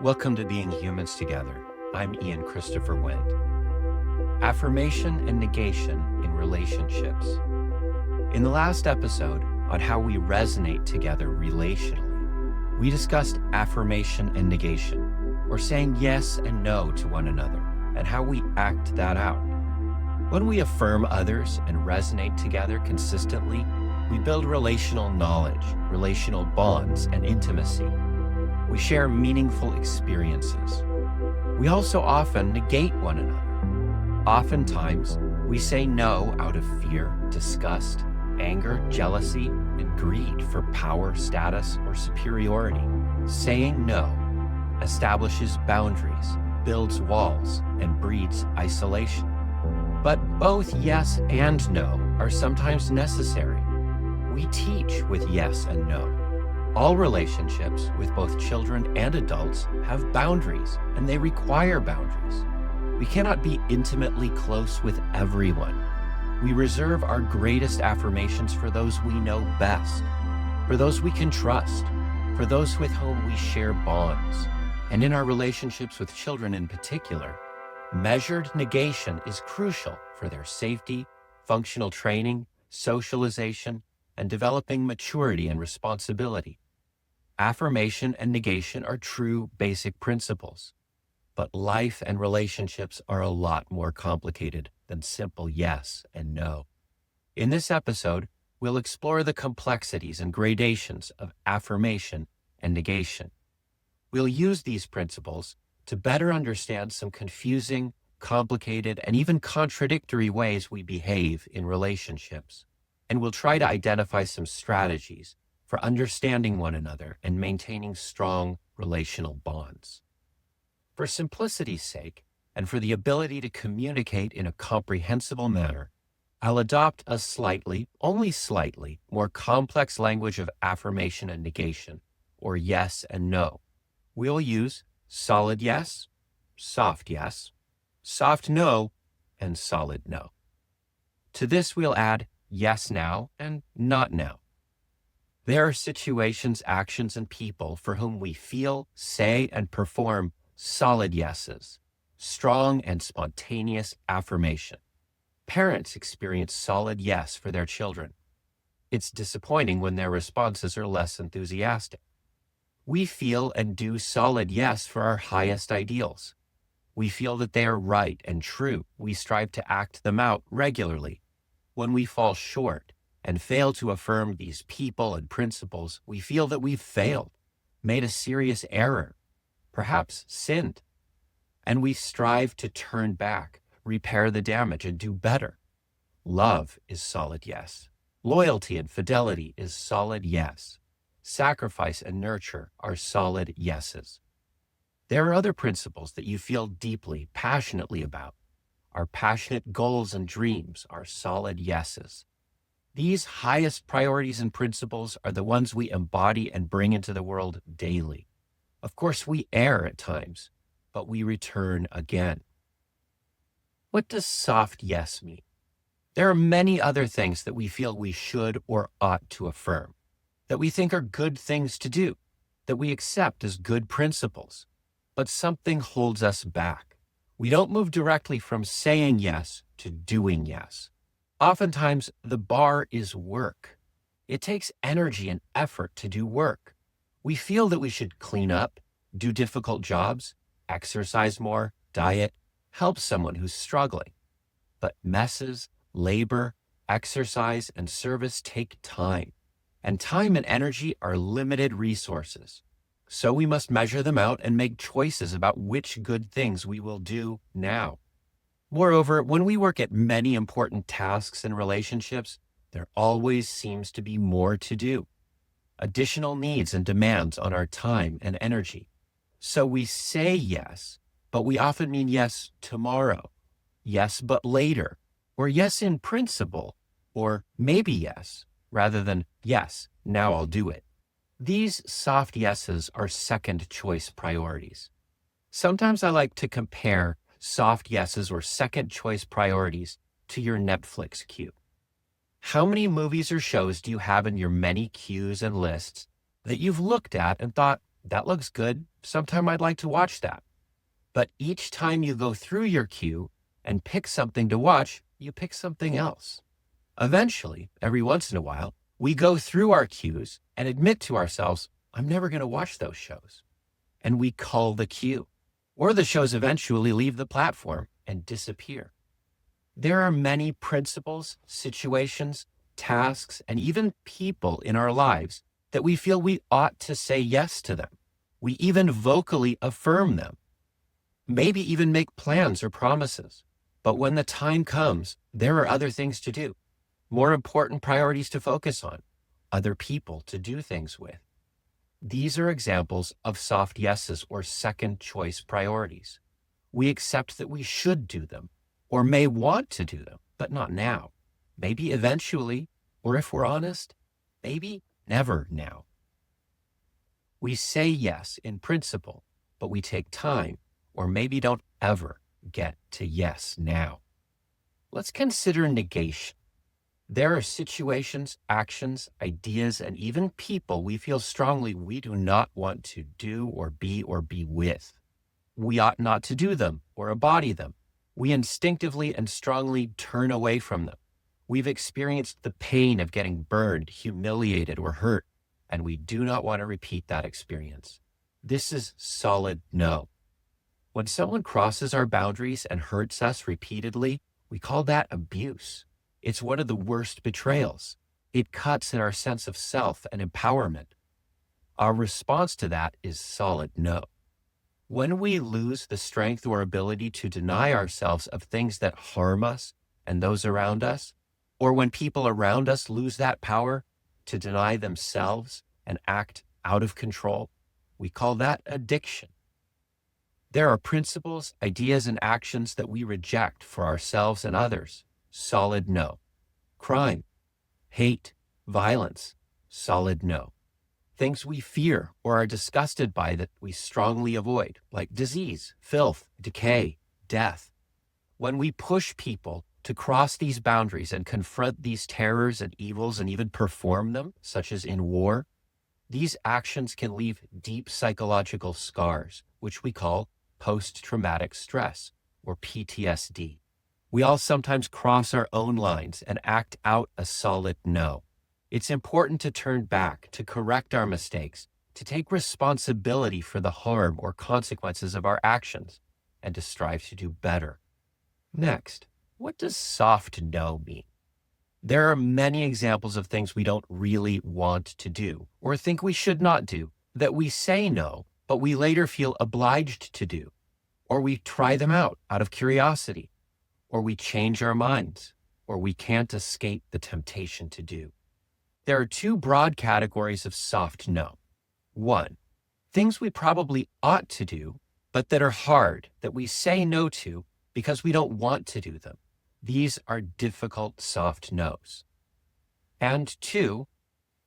Welcome to Being Humans Together. I'm Ian Christopher Wendt. Affirmation and negation in relationships. In the last episode on how we resonate together relationally, we discussed affirmation and negation, or saying yes and no to one another, and how we act that out. When we affirm others and resonate together consistently, we build relational knowledge, relational bonds, and intimacy. We share meaningful experiences. We also often negate one another. Oftentimes, we say no out of fear, disgust, anger, jealousy, and greed for power, status, or superiority. Saying no establishes boundaries, builds walls, and breeds isolation. But both yes and no are sometimes necessary. We teach with yes and no. All relationships with both children and adults have boundaries, and they require boundaries. We cannot be intimately close with everyone. We reserve our greatest affirmations for those we know best, for those we can trust, for those with whom we share bonds. And in our relationships with children in particular, measured negation is crucial for their safety, functional training, socialization, and developing maturity and responsibility. Affirmation and negation are true basic principles, but life and relationships are a lot more complicated than simple yes and no. In this episode, we'll explore the complexities and gradations of affirmation and negation. We'll use these principles to better understand some confusing, complicated, and even contradictory ways we behave in relationships. And we'll try to identify some strategies for understanding one another and maintaining strong relational bonds. For simplicity's sake, and for the ability to communicate in a comprehensible manner, I'll adopt a slightly, only slightly, more complex language of affirmation and negation, or yes and no. We'll use solid yes, soft no, and solid no. To this we'll add yes now and not now. There are situations, actions, and people for whom we feel, say, and perform solid yeses, strong and spontaneous affirmation. Parents experience solid yes for their children. It's disappointing when their responses are less enthusiastic. We feel and do solid yes for our highest ideals. We feel that they are right and true. We strive to act them out regularly. When we fall short and fail to affirm these people and principles, we feel that we've failed, made a serious error, perhaps sinned, and we strive to turn back, repair the damage, and do better. Love is solid yes. Loyalty and fidelity is solid yes. Sacrifice and nurture are solid yeses. There are other principles that you feel deeply, passionately about. Our passionate goals and dreams are solid yeses. These highest priorities and principles are the ones we embody and bring into the world daily. Of course, we err at times, but we return again. What does soft yes mean? There are many other things that we feel we should or ought to affirm, that we think are good things to do, that we accept as good principles, but something holds us back. We don't move directly from saying yes to doing yes. Oftentimes, the bar is work. It takes energy and effort to do work. We feel that we should clean up, do difficult jobs, exercise more, diet, help someone who's struggling. But messes, labor, exercise, and service take time. And time and energy are limited resources. So we must measure them out and make choices about which good things we will do now. Moreover, when we work at many important tasks and relationships, there always seems to be more to do. Additional needs and demands on our time and energy. So we say yes, but we often mean yes tomorrow, yes but later, or yes in principle, or maybe yes, rather than yes, now I'll do it. These soft yeses are second choice priorities. Sometimes I like to compare soft yeses or second choice priorities to your Netflix queue. How many movies or shows do you have in your many queues and lists that you've looked at and thought, That looks good. Sometime I'd like to watch that. But each time you go through your queue and pick something to watch, you pick something else. Eventually, every once in a while, we go through our queues and admit to ourselves, I'm never going to watch those shows. And we cull the queue. Or the shows eventually leave the platform and disappear. There are many principles, situations, tasks, and even people in our lives that we feel we ought to say yes to them. We even vocally affirm them, maybe even make plans or promises. But when the time comes, there are other things to do, more important priorities to focus on, other people to do things with. These are examples of soft yeses or second choice priorities. We accept that we should do them or may want to do them, but not now. Maybe eventually, or if we're honest, maybe never now. We say yes in principle, but we take time or maybe don't ever get to yes now. Let's consider negation. There are situations, actions, ideas, and even people we feel strongly we do not want to do or be with. We ought not to do them or embody them. We instinctively and strongly turn away from them. We've experienced the pain of getting burned, humiliated, or hurt, and we do not want to repeat that experience. This is solid no. When someone crosses our boundaries and hurts us repeatedly, we call that abuse. It's one of the worst betrayals. It cuts at our sense of self and empowerment. Our response to that is solid no. When we lose the strength or ability to deny ourselves of things that harm us and those around us, or when people around us lose that power to deny themselves and act out of control, we call that addiction. There are principles, ideas, and actions that we reject for ourselves and others. Solid no. Crime, hate, violence, solid no. Things we fear or are disgusted by that we strongly avoid, like disease, filth, decay, death. When we push people to cross these boundaries and confront these terrors and evils and even perform them, such as in war, these actions can leave deep psychological scars, which we call post-traumatic stress, or PTSD. We all sometimes cross our own lines and act out a solid no. It's important to turn back, to correct our mistakes, to take responsibility for the harm or consequences of our actions, and to strive to do better. Next, what does soft no mean? There are many examples of things we don't really want to do or think we should not do that we say no, but we later feel obliged to do, or we try them out of curiosity, or we change our minds, or we can't escape the temptation to do. There are two broad categories of soft no. One, things we probably ought to do, but that are hard, that we say no to because we don't want to do them. These are difficult soft no's. And two,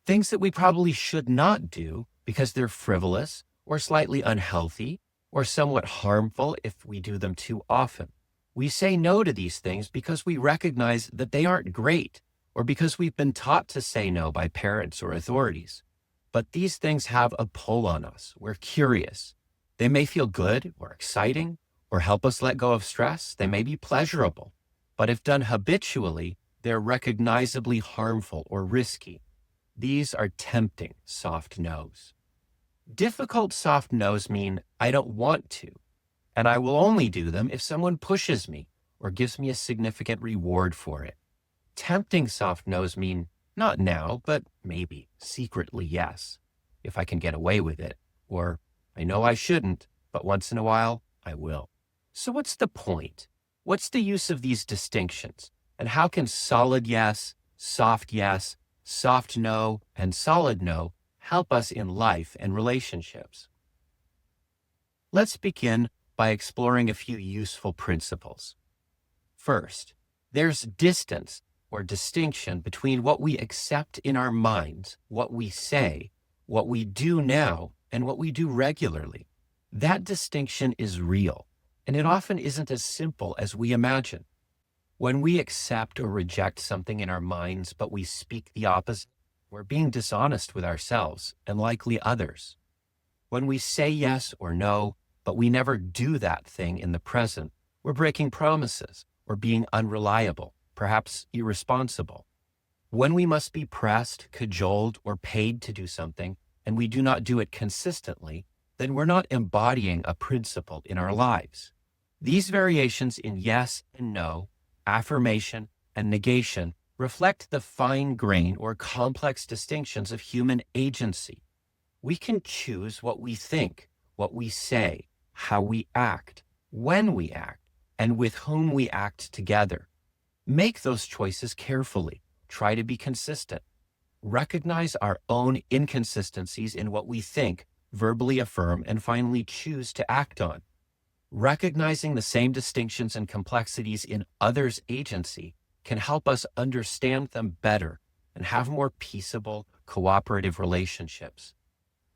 things that we probably should not do because they're frivolous or slightly unhealthy or somewhat harmful if we do them too often. We say no to these things because we recognize that they aren't great or because we've been taught to say no by parents or authorities. But these things have a pull on us. We're curious. They may feel good or exciting or help us let go of stress. They may be pleasurable. But if done habitually, they're recognizably harmful or risky. These are tempting soft no's. Difficult soft no's mean I don't want to, and I will only do them if someone pushes me or gives me a significant reward for it. Tempting soft no's mean not now, but maybe, secretly yes, if I can get away with it, or I know I shouldn't, but once in a while, I will. So what's the point? What's the use of these distinctions? And how can solid yes, soft no, and solid no help us in life and relationships? Let's begin by exploring a few useful principles. First, there's distance or distinction between what we accept in our minds, what we say, what we do now, and what we do regularly. That distinction is real, and it often isn't as simple as we imagine. When we accept or reject something in our minds, but we speak the opposite, we're being dishonest with ourselves and likely others. When we say yes or no, but we never do that thing in the present, we're breaking promises or being unreliable, perhaps irresponsible. When we must be pressed, cajoled, or paid to do something, and we do not do it consistently, then we're not embodying a principle in our lives. These variations in yes and no, affirmation and negation reflect the fine grain or complex distinctions of human agency. We can choose what we think, what we say, how we act, when we act, and with whom we act together. Make those choices carefully. Try to be consistent. Recognize our own inconsistencies in what we think, verbally affirm, and finally choose to act on. Recognizing the same distinctions and complexities in others' agency can help us understand them better and have more peaceable, cooperative relationships.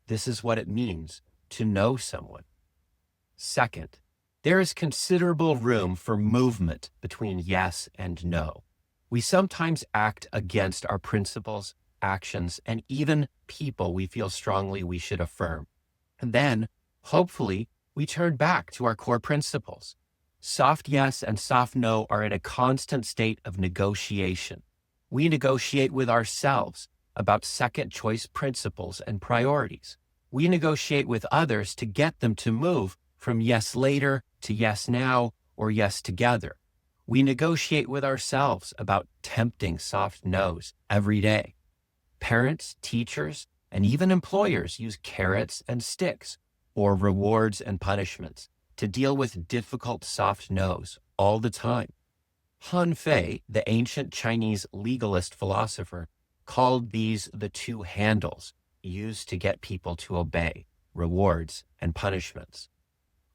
This is what it means to know someone. Second, there is considerable room for movement between yes and no. We sometimes act against our principles, actions, and even people we feel strongly we should affirm. And then, hopefully, we turn back to our core principles. Soft yes and soft no are in a constant state of negotiation. We negotiate with ourselves about second choice principles and priorities. We negotiate with others to get them to move from yes later to yes now or yes together. We negotiate with ourselves about tempting soft no's every day. Parents, teachers, and even employers use carrots and sticks, or rewards and punishments, to deal with difficult soft no's all the time. Han Fei, the ancient Chinese legalist philosopher, called these the two handles used to get people to obey, rewards and punishments.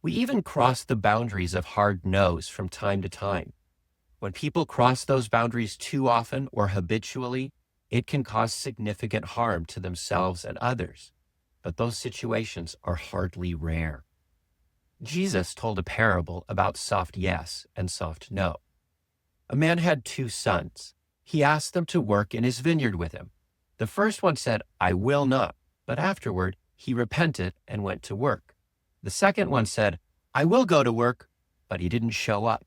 We even cross the boundaries of hard no's from time to time. When people cross those boundaries too often or habitually, it can cause significant harm to themselves and others. But those situations are hardly rare. Jesus told a parable about soft yes and soft no. A man had 2 sons. He asked them to work in his vineyard with him. The first one said, "I will not," but afterward he repented and went to work. The second one said, "I will go to work," but he didn't show up.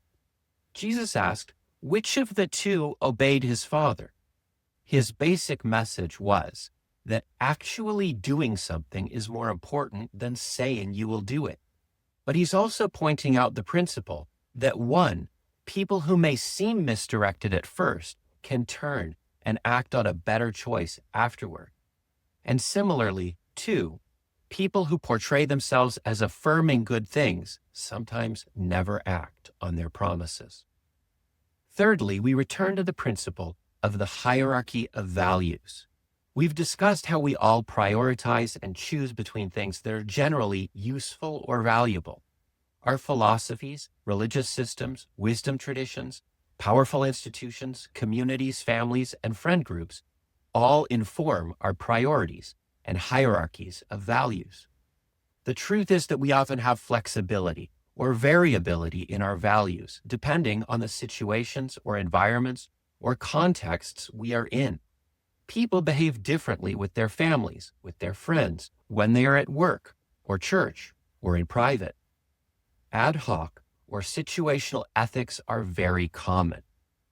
Jesus asked, which of the 2 obeyed his father? His basic message was that actually doing something is more important than saying you will do it. But he's also pointing out the principle that 1, people who may seem misdirected at first can turn and act on a better choice afterward. And similarly, 2, people who portray themselves as affirming good things sometimes never act on their promises. Thirdly, we return to the principle of the hierarchy of values. We've discussed how we all prioritize and choose between things that are generally useful or valuable. Our philosophies, religious systems, wisdom traditions, powerful institutions, communities, families, and friend groups all inform our priorities and hierarchies of values. The truth is that we often have flexibility or variability in our values, depending on the situations or environments or contexts we are in. People behave differently with their families, with their friends, when they are at work or church or in private. Ad hoc or situational ethics are very common.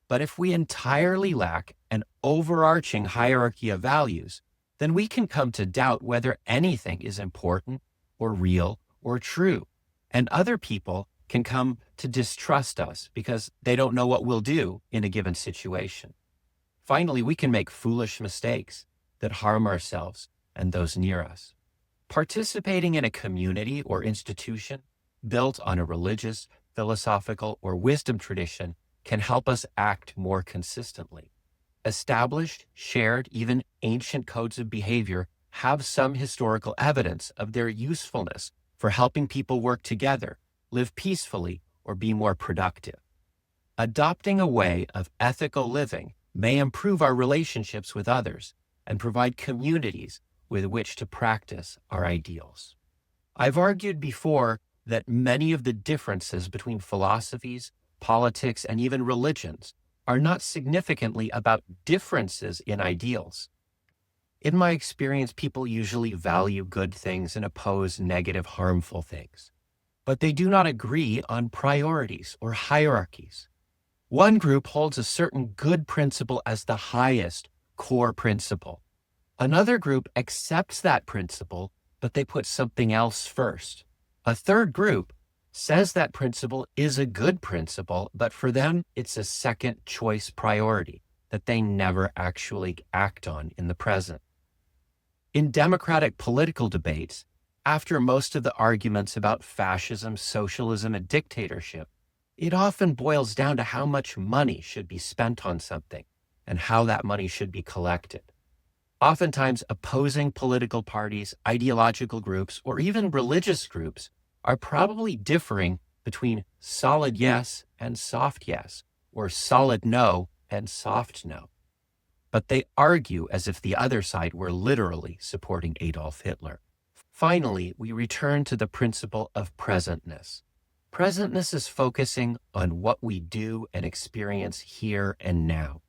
But if we entirely lack an overarching hierarchy of values, then we can come to doubt whether anything is important or real or true. And other people can come to distrust us because they don't know what we'll do in a given situation. Finally, we can make foolish mistakes that harm ourselves and those near us. Participating in a community or institution built on a religious, philosophical, or wisdom tradition can help us act more consistently. Established, shared, even ancient codes of behavior have some historical evidence of their usefulness for helping people work together, live peacefully, or be more productive. Adopting a way of ethical living may improve our relationships with others and provide communities with which to practice our ideals. I've argued before that many of the differences between philosophies, politics, and even religions are not significantly about differences in ideals. In my experience, people usually value good things and oppose negative, harmful things, but they do not agree on priorities or hierarchies. One group holds a certain good principle as the highest core principle. Another group accepts that principle, but they put something else first. A third group says that principle is a good principle, but for them, it's a second choice priority that they never actually act on in the present. In democratic political debates, after most of the arguments about fascism, socialism, and dictatorship, it often boils down to how much money should be spent on something and how that money should be collected. Oftentimes, opposing political parties, ideological groups, or even religious groups are probably differing between solid yes and soft yes, or solid no and soft no. But they argue as if the other side were literally supporting Adolf Hitler. Finally, we return to the principle of presentness. Presentness is focusing on what we do and experience here and now.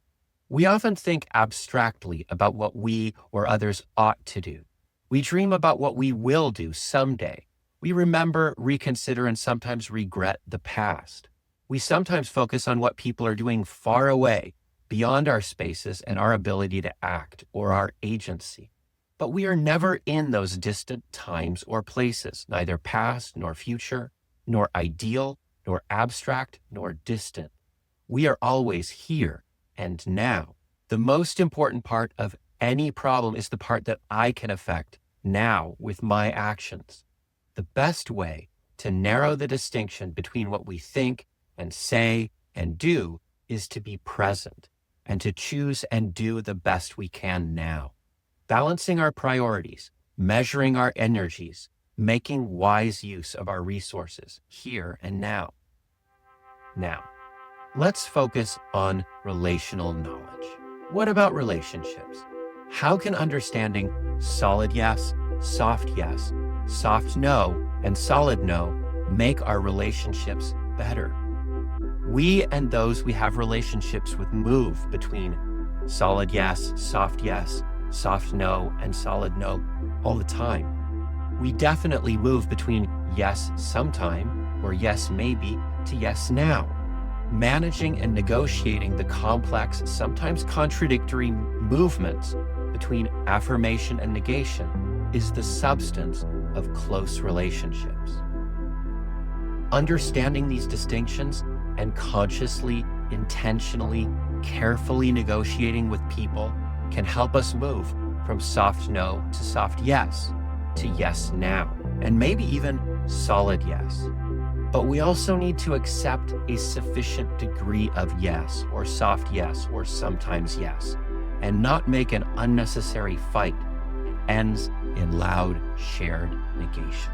We often think abstractly about what we or others ought to do. We dream about what we will do someday. We remember, reconsider, and sometimes regret the past. We sometimes focus on what people are doing far away, beyond our spaces and our ability to act or our agency. But we are never in those distant times or places, neither past nor future, nor ideal, nor abstract, nor distant. We are always here and now. The most important part of any problem is the part that I can affect now with my actions. The best way to narrow the distinction between what we think and say and do is to be present and to choose and do the best we can now. Balancing our priorities, measuring our energies, making wise use of our resources here and now. Now, let's focus on relational knowledge. What about relationships? How can understanding solid yes, soft no, and solid no make our relationships better? We and those we have relationships with move between solid yes, soft no, and solid no all the time. We definitely move between yes sometime or yes maybe to yes now. Managing and negotiating the complex, sometimes contradictory movements between affirmation and negation is the substance of close relationships. Understanding these distinctions and consciously, intentionally, carefully negotiating with people can help us move from soft no to soft yes to yes now, and maybe even solid yes. But we also need to accept a sufficient degree of yes or sometimes yes, and not make an unnecessary fight that ends in loud shared negation.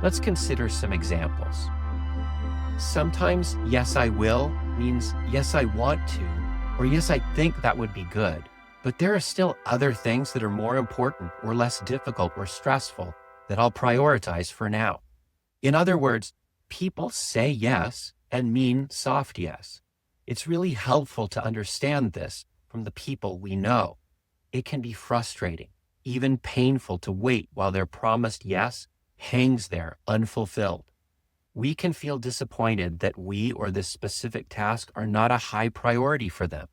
Let's consider some examples. Sometimes yes I will means yes I want to, or yes I think that would be good, but there are still other things that are more important or less difficult or stressful that I'll prioritize for now. In other words, people say yes and mean soft yes. It's really helpful to understand this from the people we know. It can be frustrating, even painful to wait while their promised yes hangs there unfulfilled. We can feel disappointed that we or this specific task are not a high priority for them.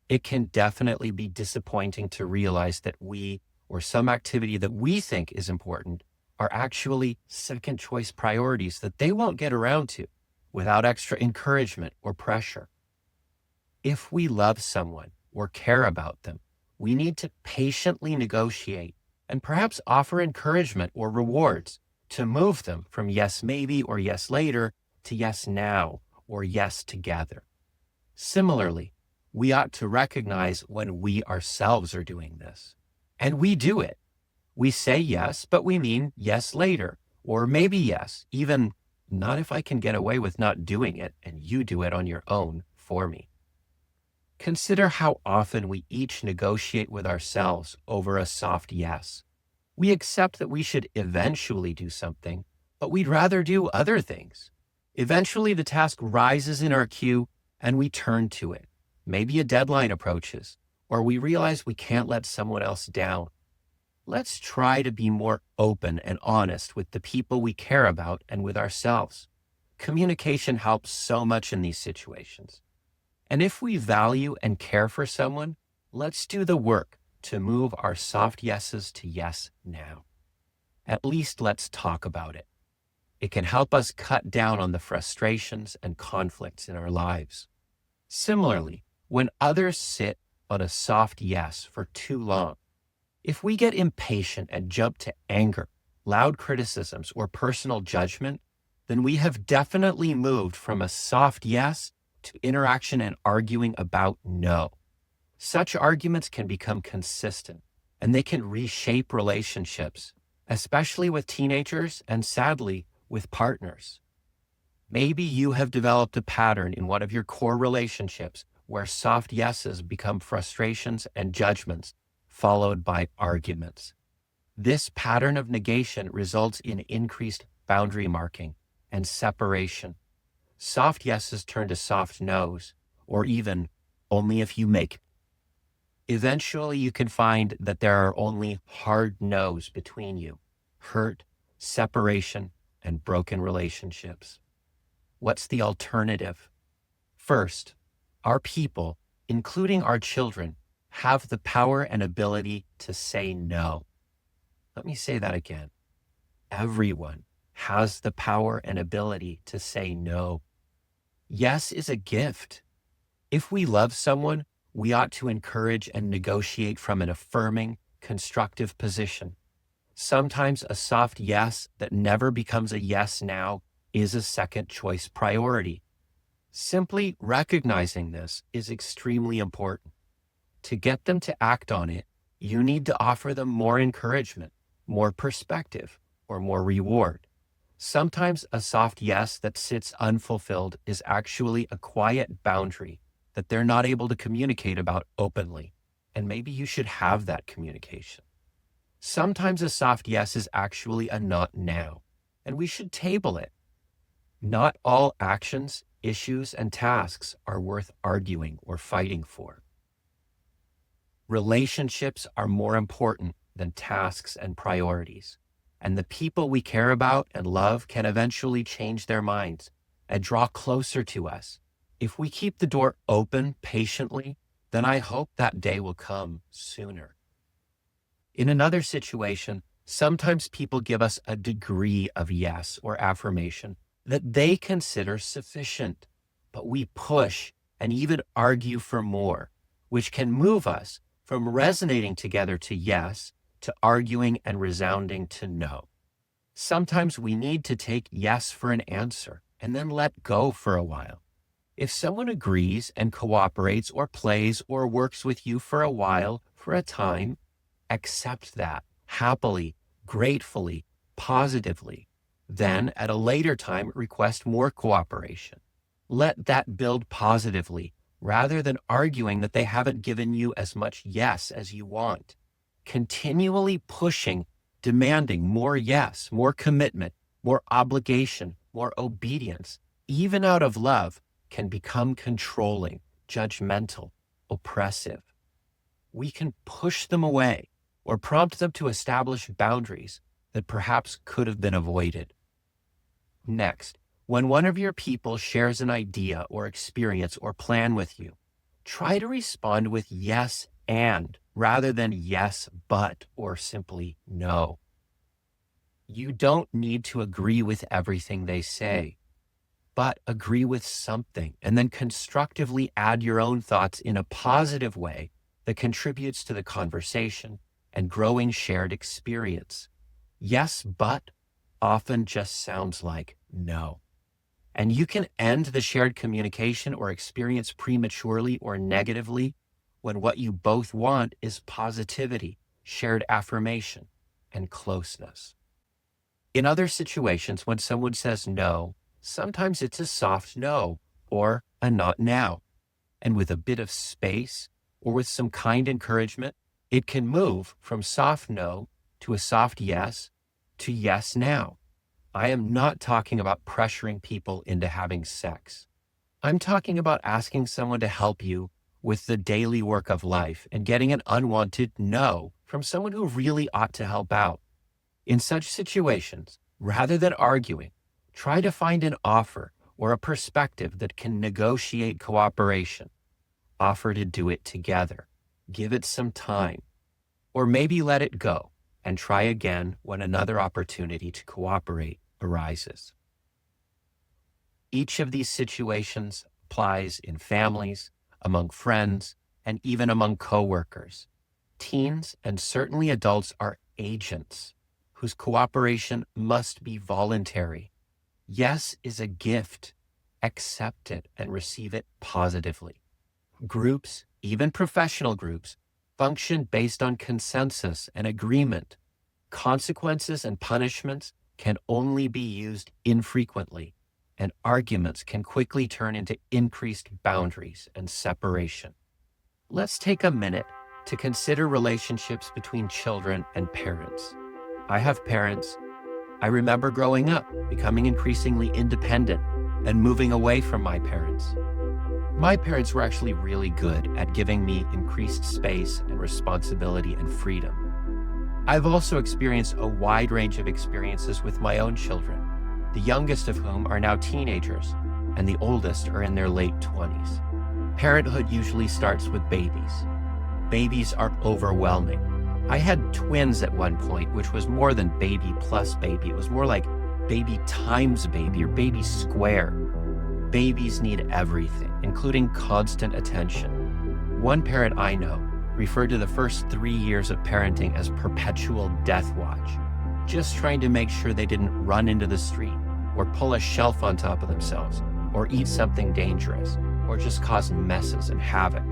It can definitely be disappointing to realize that we or some activity that we think is important are actually second choice priorities that they won't get around to without extra encouragement or pressure. If we love someone or care about them, we need to patiently negotiate and perhaps offer encouragement or rewards to move them from yes maybe or yes later to yes now or yes together. Similarly, we ought to recognize when we ourselves are doing this. And we do it. We say yes, but we mean yes later, or maybe yes, even not if I can get away with not doing it and you do it on your own for me. Consider how often we each negotiate with ourselves over a soft yes. We accept that we should eventually do something, but we'd rather do other things. Eventually, the task rises in our queue and we turn to it. Maybe a deadline approaches, or we realize we can't let someone else down. Let's try to be more open and honest with the people we care about and with ourselves. Communication helps so much in these situations. And if we value and care for someone, let's do the work to move our soft yeses to yes now. At least let's talk about it. It can help us cut down on the frustrations and conflicts in our lives. Similarly, when others sit on a soft yes for too long, if we get impatient and jump to anger, loud criticisms, or personal judgment, then we have definitely moved from a soft yes to interaction and arguing about no. Such arguments can become consistent, and they can reshape relationships, especially with teenagers and sadly, with partners. Maybe you have developed a pattern in one of your core relationships where soft yeses become frustrations and judgments, followed by arguments. This pattern of negation results in increased boundary marking and separation. Soft yeses turn to soft nos, or even only if you make it. Eventually, you can find that there are only hard no's between you, hurt, separation, and broken relationships. What's the alternative? First, our people, including our children, have the power and ability to say no. Let me say that again. Everyone has the power and ability to say no. Yes is a gift. If we love someone, we ought to encourage and negotiate from an affirming, constructive position. Sometimes a soft yes that never becomes a yes now is a second choice priority. Simply recognizing this is extremely important. To get them to act on it, you need to offer them more encouragement, more perspective, or more reward. Sometimes a soft yes that sits unfulfilled is actually a quiet boundary that they're not able to communicate about openly, and maybe you should have that communication. Sometimes a soft yes is actually a not now, and we should table it. Not all actions, issues, and tasks are worth arguing or fighting for. Relationships are more important than tasks and priorities, and the people we care about and love can eventually change their minds and draw closer to us. If we keep the door open patiently, then I hope that day will come sooner. In another situation, sometimes people give us a degree of yes or affirmation that they consider sufficient, but we push and even argue for more, which can move us from resonating together to yes to arguing and resounding to no. Sometimes we need to take yes for an answer and then let go for a while. If someone agrees and cooperates or plays or works with you for a while, for a time, accept that happily, gratefully, positively. Then at a later time, request more cooperation. Let that build positively rather than arguing that they haven't given you as much yes as you want. Continually pushing, demanding more yes, more commitment, more obligation, more obedience, even out of love, can become controlling, judgmental, oppressive. We can push them away or prompt them to establish boundaries that perhaps could have been avoided. Next, when one of your people shares an idea or experience or plan with you, try to respond with yes and rather than yes but or simply no. You don't need to agree with everything they say, but agree with something and then constructively add your own thoughts in a positive way that contributes to the conversation and growing shared experience. Yes, but often just sounds like no. And you can end the shared communication or experience prematurely or negatively when what you both want is positivity, shared affirmation, and closeness. In other situations, when someone says no, sometimes it's a soft no or a not now. And with a bit of space or with some kind encouragement, it can move from soft no to a soft yes to yes now. I am not talking about pressuring people into having sex. I'm talking about asking someone to help you with the daily work of life and getting an unwanted no from someone who really ought to help out. In such situations, rather than arguing, try to find an offer or a perspective that can negotiate cooperation. Offer to do it together. Give it some time. Or maybe let it go and try again when another opportunity to cooperate arises. Each of these situations applies in families, among friends, and even among coworkers. Teens and certainly adults are agents whose cooperation must be voluntary. Yes is a gift. Accept it and receive it positively. Groups, even professional groups, function based on consensus and agreement. Consequences and punishments can only be used infrequently, and arguments can quickly turn into increased boundaries and separation. Let's take a minute to consider relationships between children and parents. I have parents. I remember growing up, becoming increasingly independent and moving away from my parents. My parents were actually really good at giving me increased space and responsibility and freedom. I've also experienced a wide range of experiences with my own children, the youngest of whom are now teenagers, and the oldest are in their late 20s. Parenthood usually starts with babies. Babies are overwhelming. I had twins at one point, which was more than baby plus baby. It was more like baby times baby or baby square. Babies need everything, including constant attention. One parent I know referred to the first 3 years of parenting as perpetual death watch, just trying to make sure they didn't run into the street or pull a shelf on top of themselves or eat something dangerous or just cause messes and havoc.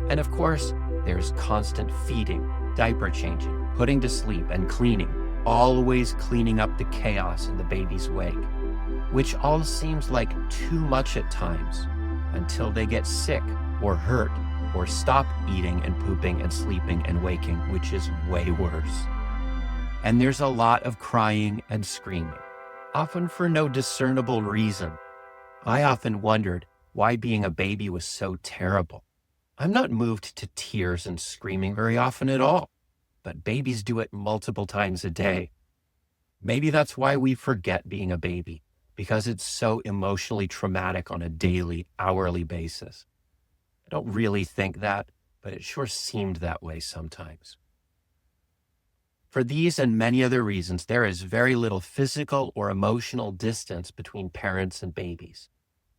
And of course, there's constant feeding, diaper changing, putting to sleep, and cleaning, always cleaning up the chaos in the baby's wake, which all seems like too much at times until they get sick or hurt or stop eating and pooping and sleeping and waking, which is way worse. And there's a lot of crying and screaming, often for no discernible reason. I often wondered why being a baby was so terrible. I'm not moved to tears and screaming very often at all, but babies do it multiple times a day. Maybe that's why we forget being a baby, because it's so emotionally traumatic on a daily, hourly basis. I don't really think that, but it sure seemed that way sometimes. For these and many other reasons, there is very little physical or emotional distance between parents and babies.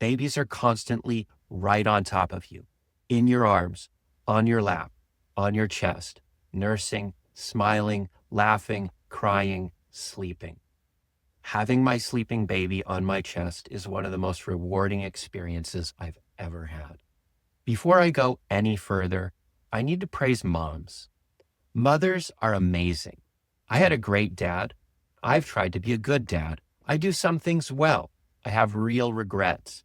Babies are constantly right on top of you, in your arms, on your lap, on your chest, nursing, smiling, laughing, crying, sleeping. Having my sleeping baby on my chest is one of the most rewarding experiences I've ever had. Before I go any further, I need to praise moms. Mothers are amazing. I had a great dad. I've tried to be a good dad. I do some things well. I have real regrets.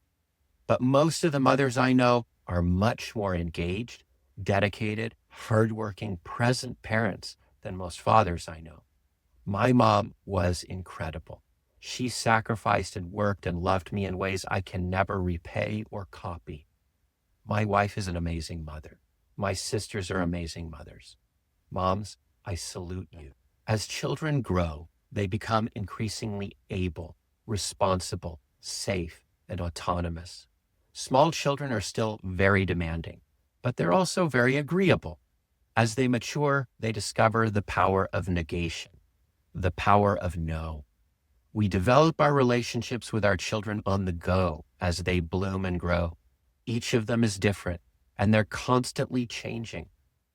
But most of the mothers I know are much more engaged, dedicated, hardworking, present parents than most fathers I know. My mom was incredible. She sacrificed and worked and loved me in ways I can never repay or copy. My wife is an amazing mother. My sisters are amazing mothers. Moms, I salute you. As children grow, they become increasingly able, responsible, safe, and autonomous. Small children are still very demanding, but they're also very agreeable. As they mature, they discover the power of negation, the power of no. We develop our relationships with our children on the go as they bloom and grow. Each of them is different, and they're constantly changing.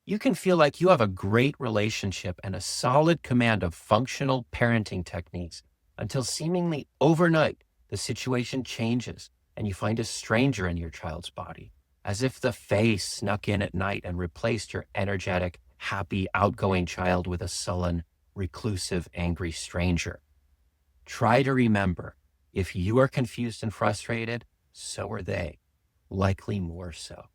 You can feel like you have a great relationship and a solid command of functional parenting techniques until seemingly overnight, the situation changes and you find a stranger in your child's body, as if the fae snuck in at night and replaced your energetic, happy, outgoing child with a sullen, reclusive, angry stranger. Try to remember, if you are confused and frustrated, so are they, likely more so.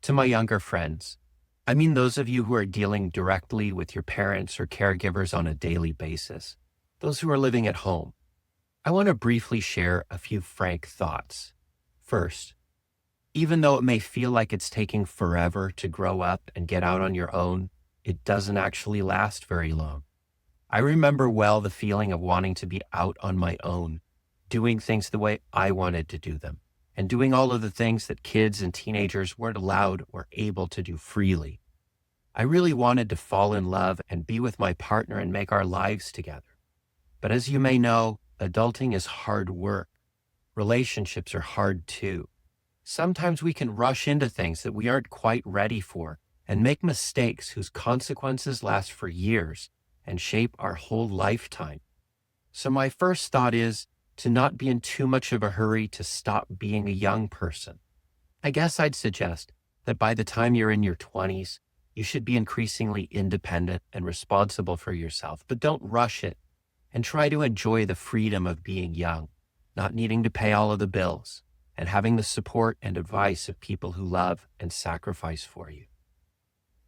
To my younger friends, I mean those of you who are dealing directly with your parents or caregivers on a daily basis, those who are living at home, I want to briefly share a few frank thoughts. First, Even though it may feel like it's taking forever to grow up and get out on your own, it doesn't actually last very long. I remember well the feeling of wanting to be out on my own, doing things the way I wanted to do them, and doing all of the things that kids and teenagers weren't allowed or able to do freely. I really wanted to fall in love and be with my partner and make our lives together. But as you may know, adulting is hard work. Relationships are hard too. Sometimes we can rush into things that we aren't quite ready for and make mistakes whose consequences last for years and shape our whole lifetime. So my first thought is to not be in too much of a hurry to stop being a young person. I guess I'd suggest that by the time you're in your 20s, you should be increasingly independent and responsible for yourself, but don't rush it and try to enjoy the freedom of being young, not needing to pay all of the bills, and having the support and advice of people who love and sacrifice for you.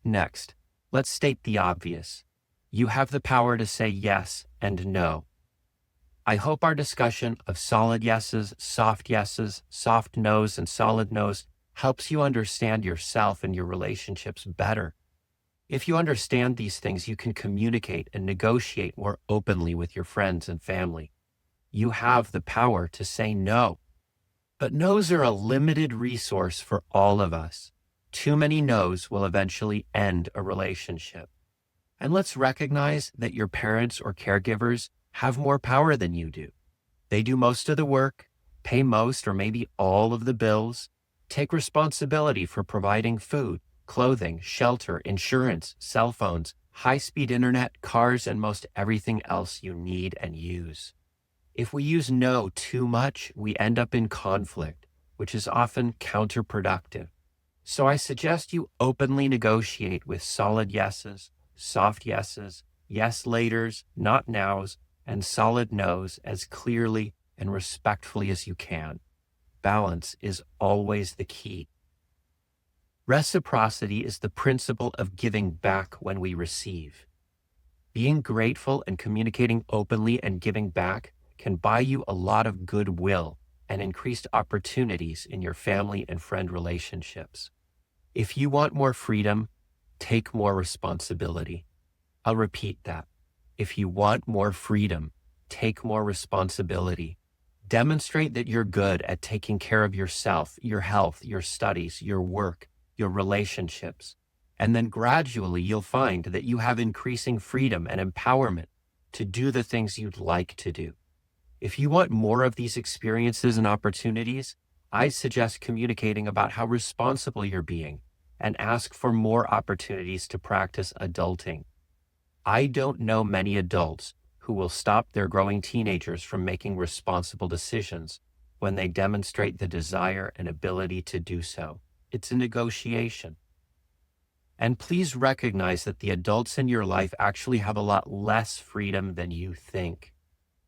Next, let's state the obvious. You have the power to say yes and no. I hope our discussion of solid yeses, soft no's, and solid no's helps you understand yourself and your relationships better. If you understand these things, you can communicate and negotiate more openly with your friends and family. You have the power to say no. But no's are a limited resource for all of us. Too many no's will eventually end a relationship. And let's recognize that your parents or caregivers have more power than you do. They do most of the work, pay most or maybe all of the bills, take responsibility for providing food, clothing, shelter, insurance, cell phones, high-speed internet, cars, and most everything else you need and use. If we use no too much, we end up in conflict, which is often counterproductive. So I suggest you openly negotiate with solid yeses, soft yeses, yes laters, not nows, and solid no's as clearly and respectfully as you can. Balance is always the key. Reciprocity is the principle of giving back when we receive. Being grateful and communicating openly and giving back can buy you a lot of goodwill and increased opportunities in your family and friend relationships. If you want more freedom, take more responsibility. I'll repeat that. If you want more freedom, take more responsibility. Demonstrate that you're good at taking care of yourself, your health, your studies, your work, your relationships. And then gradually you'll find that you have increasing freedom and empowerment to do the things you'd like to do. If you want more of these experiences and opportunities, I suggest communicating about how responsible you're being and ask for more opportunities to practice adulting. I don't know many adults who will stop their growing teenagers from making responsible decisions when they demonstrate the desire and ability to do so. It's a negotiation. And please recognize that the adults in your life actually have a lot less freedom than you think.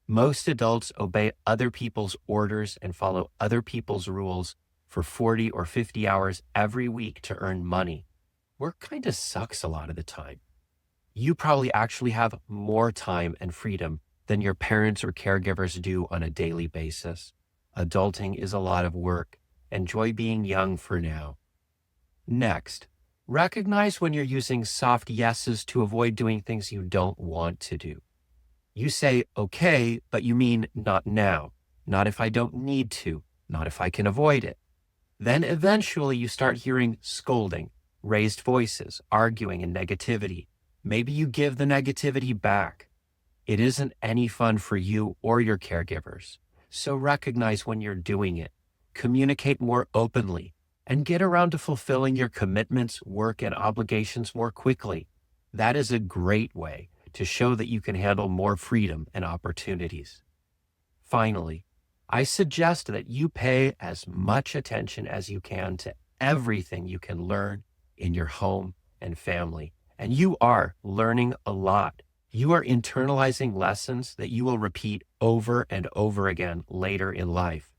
Most adults obey other people's orders and follow other people's rules for 40 or 50 hours every week to earn money. Work kind of sucks a lot of the time. You probably actually have more time and freedom than your parents or caregivers do on a daily basis. Adulting is a lot of work. Enjoy being young for now. Next, recognize when you're using soft yeses to avoid doing things you don't want to do. You say, okay, but you mean not now, not if I don't need to, not if I can avoid it. Then eventually you start hearing scolding, raised voices, arguing, and negativity. Maybe you give the negativity back. It isn't any fun for you or your caregivers. So recognize when you're doing it, communicate more openly, and get around to fulfilling your commitments, work, and obligations more quickly. That is a great way to show that you can handle more freedom and opportunities. Finally, I suggest that you pay as much attention as you can to everything you can learn in your home and family. And you are learning a lot. You are internalizing lessons that you will repeat over and over again later in life.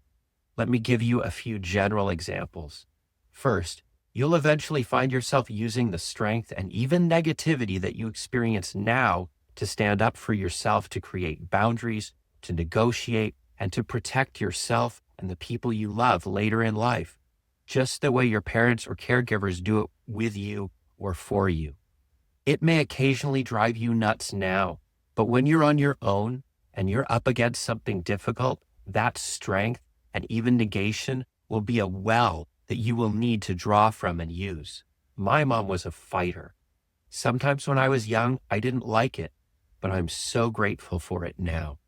Let me give you a few general examples. First, you'll eventually find yourself using the strength and even negativity that you experience now to stand up for yourself, to create boundaries, to negotiate, and to protect yourself and the people you love later in life. just the way your parents or caregivers do it with you or for you. It may occasionally drive you nuts now, but when you're on your own and you're up against something difficult, that strength and even negation will be a well that you will need to draw from and use. My mom was a fighter. Sometimes when I was young, I didn't like it, but I'm so grateful for it now.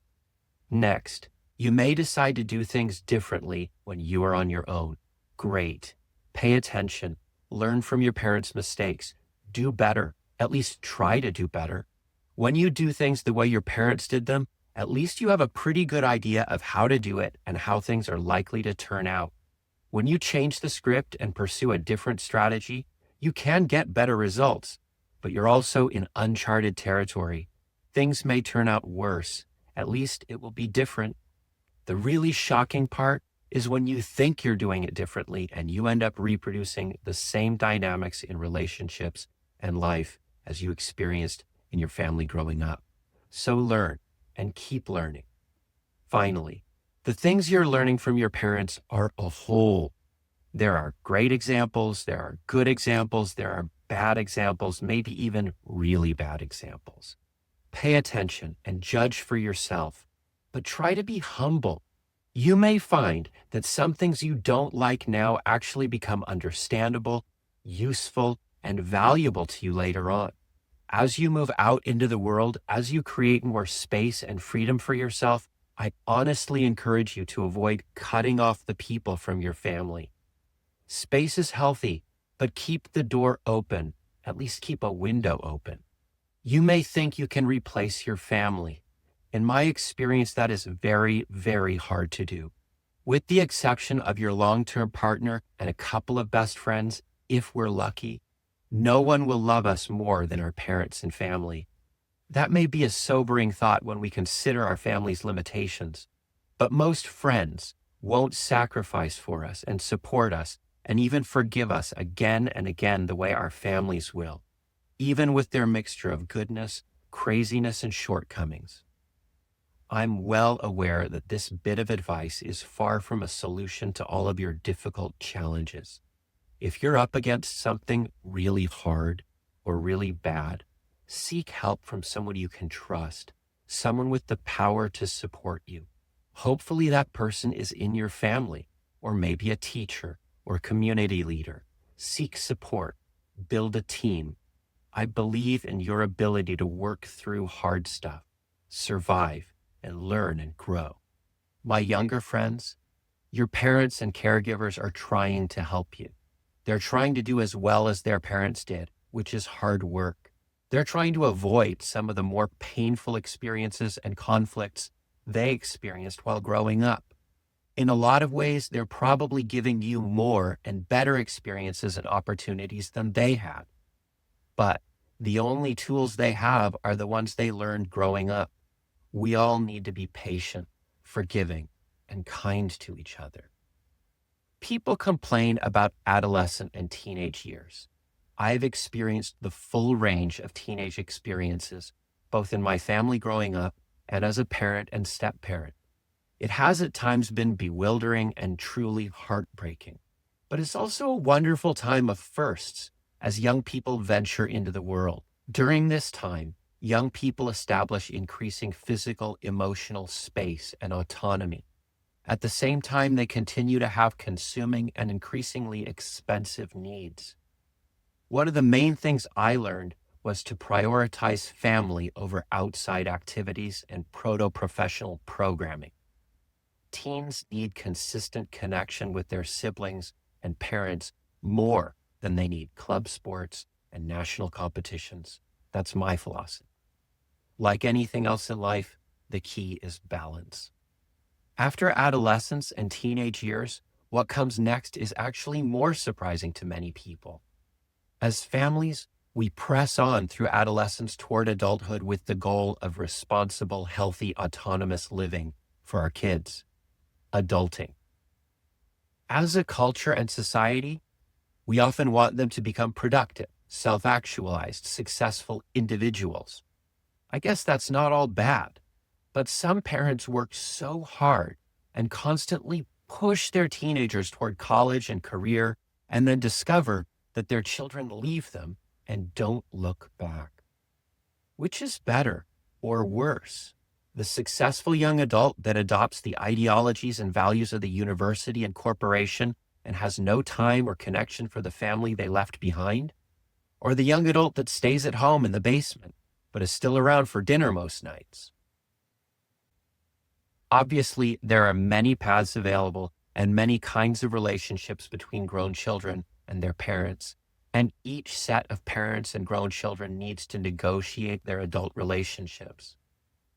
Next, you may decide to do things differently when you are on your own. Great. Pay attention. Learn from your parents' mistakes. Do better. At least try to do better. When you do things the way your parents did them, at least you have a pretty good idea of how to do it and how things are likely to turn out. When you change the script and pursue a different strategy, you can get better results, but you're also in uncharted territory. Things may turn out worse. At least it will be different. The really shocking part is when you think you're doing it differently and you end up reproducing the same dynamics in relationships and life as you experienced in your family growing up. So learn and keep learning. Finally, the things you're learning from your parents are a whole. There are great examples, there are good examples, there are bad examples, maybe even really bad examples. Pay attention and judge for yourself, but try to be humble. You may find that some things you don't like now actually become understandable, useful, and valuable to you later on. As you move out into the world, as you create more space and freedom for yourself, I honestly encourage you to avoid cutting off the people from your family. Space is healthy, but keep the door open, at least keep a window open. You may think you can replace your family. In my experience, that is very, very hard to do. With the exception of your long-term partner and a couple of best friends, if we're lucky, no one will love us more than our parents and family. That may be a sobering thought when we consider our family's limitations, but most friends won't sacrifice for us and support us and even forgive us again and again the way our families will, even with their mixture of goodness, craziness, and shortcomings. I'm well aware that this bit of advice is far from a solution to all of your difficult challenges. If you're up against something really hard or really bad, seek help from someone you can trust, someone with the power to support you. Hopefully that person is in your family, or maybe a teacher or community leader. Seek support, build a team. I believe in your ability to work through hard stuff, survive, and learn and grow. My younger friends, your parents and caregivers are trying to help you. They're trying to do as well as their parents did, which is hard work. They're trying to avoid some of the more painful experiences and conflicts they experienced while growing up. In a lot of ways, they're probably giving you more and better experiences and opportunities than they had. But the only tools they have are the ones they learned growing up. We all need to be patient, forgiving, and kind to each other. People complain about adolescent and teenage years. I've experienced the full range of teenage experiences, both in my family growing up and as a parent and step-parent. It has at times been bewildering and truly heartbreaking, but it's also a wonderful time of firsts as young people venture into the world. During this time, young people establish increasing physical, emotional space and autonomy. At the same time, they continue to have consuming and increasingly expensive needs. One of the main things I learned was to prioritize family over outside activities and proto-professional programming. Teens need consistent connection with their siblings and parents more than they need club sports and national competitions. That's my philosophy. Like anything else in life, the key is balance. After adolescence and teenage years, what comes next is actually more surprising to many people. As families, we press on through adolescence toward adulthood with the goal of responsible, healthy, autonomous living for our kids. Adulting. As a culture and society, we often want them to become productive, self-actualized, successful individuals. I guess that's not all bad, but some parents work so hard and constantly push their teenagers toward college and career, and then discover that their children leave them and don't look back. Which is better or worse? The successful young adult that adopts the ideologies and values of the university and corporation and has no time or connection for the family they left behind? Or the young adult that stays at home in the basement, but is still around for dinner most nights? Obviously, there are many paths available and many kinds of relationships between grown children and their parents, and each set of parents and grown children needs to negotiate their adult relationships.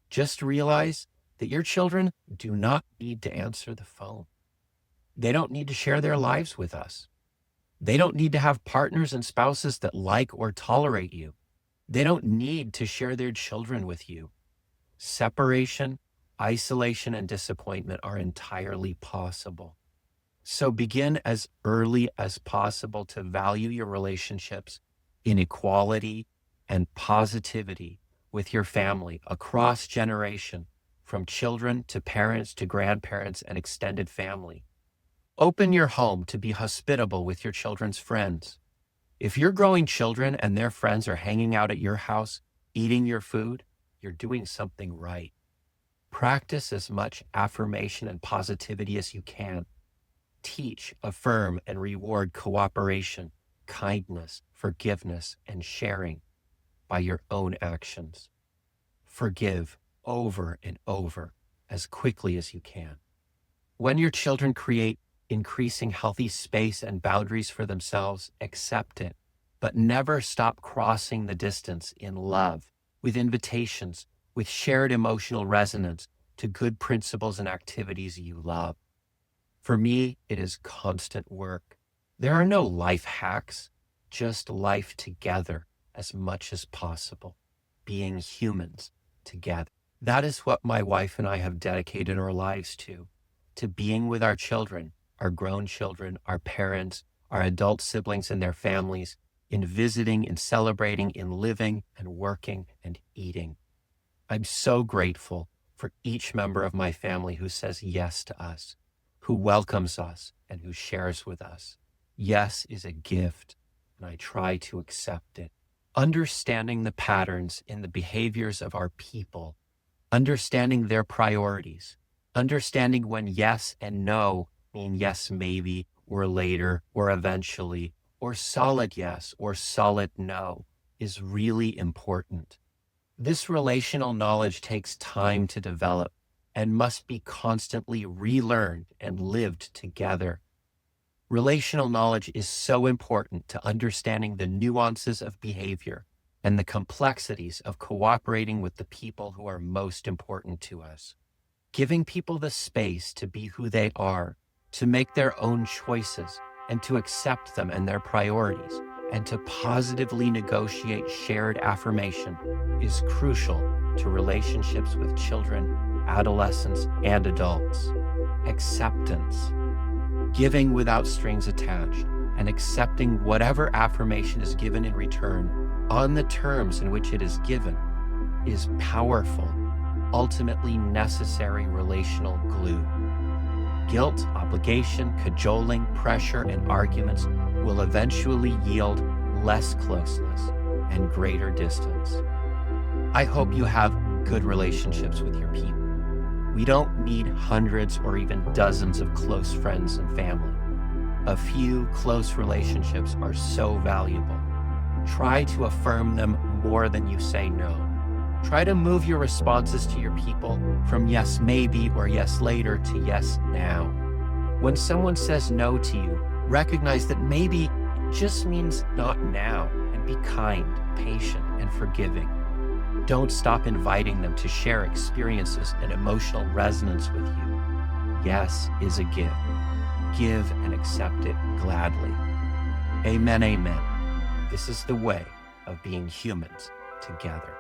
Just realize that your children do not need to answer the phone. They don't need to share their lives with us. They don't need to have partners and spouses that like or tolerate you. They don't need to share their children with you. Separation, isolation, and disappointment are entirely possible. So begin as early as possible to value your relationships in equality and positivity with your family across generation, from children to parents to grandparents and extended family. Open your home to be hospitable with your children's friends. If your growing children and their friends are hanging out at your house, eating your food, you're doing something right. Practice as much affirmation and positivity as you can. Teach, affirm, and reward cooperation, kindness, forgiveness, and sharing by your own actions. Forgive over and over as quickly as you can. When your children create increasing healthy space and boundaries for themselves, accept it, but never stop crossing the distance in love, with invitations, with shared emotional resonance to good principles and activities you love. For me, it is constant work. There are no life hacks, just life together as much as possible, being humans together. That is what my wife and I have dedicated our lives to being with our children, our grown children, our parents, our adult siblings and their families, in visiting, in celebrating, in living and working and eating. I'm so grateful for each member of my family who says yes to us, who welcomes us, and who shares with us. Yes is a gift, and I try to accept it. Understanding the patterns in the behaviors of our people, understanding their priorities, understanding when yes and no mean yes maybe, or later, or eventually, or solid yes, or solid no, is really important. This relational knowledge takes time to develop and must be constantly relearned and lived together. Relational knowledge is so important to understanding the nuances of behavior and the complexities of cooperating with the people who are most important to us. Giving people the space to be who they are, to make their own choices, and to accept them and their priorities, and to positively negotiate shared affirmation is crucial to relationships with children, adolescents, and adults. Acceptance, giving without strings attached, and accepting whatever affirmation is given in return on the terms in which it is given, is powerful, ultimately necessary relational glue. Guilt, obligation, cajoling, pressure, and arguments will eventually yield less closeness and greater distance. I hope you have good relationships with your people. We don't need hundreds or even dozens of close friends and family. A few close relationships are so valuable. Try to affirm them more than you say no. Try to move your responses to your people from yes maybe or yes later to yes now. When someone says no to you, recognize that maybe just means not now, and be kind, patient, and forgiving. Don't stop inviting them to share experiences and emotional resonance with you. Yes is a gift. Give and accept it gladly. Amen, amen. This is the way of being humans together.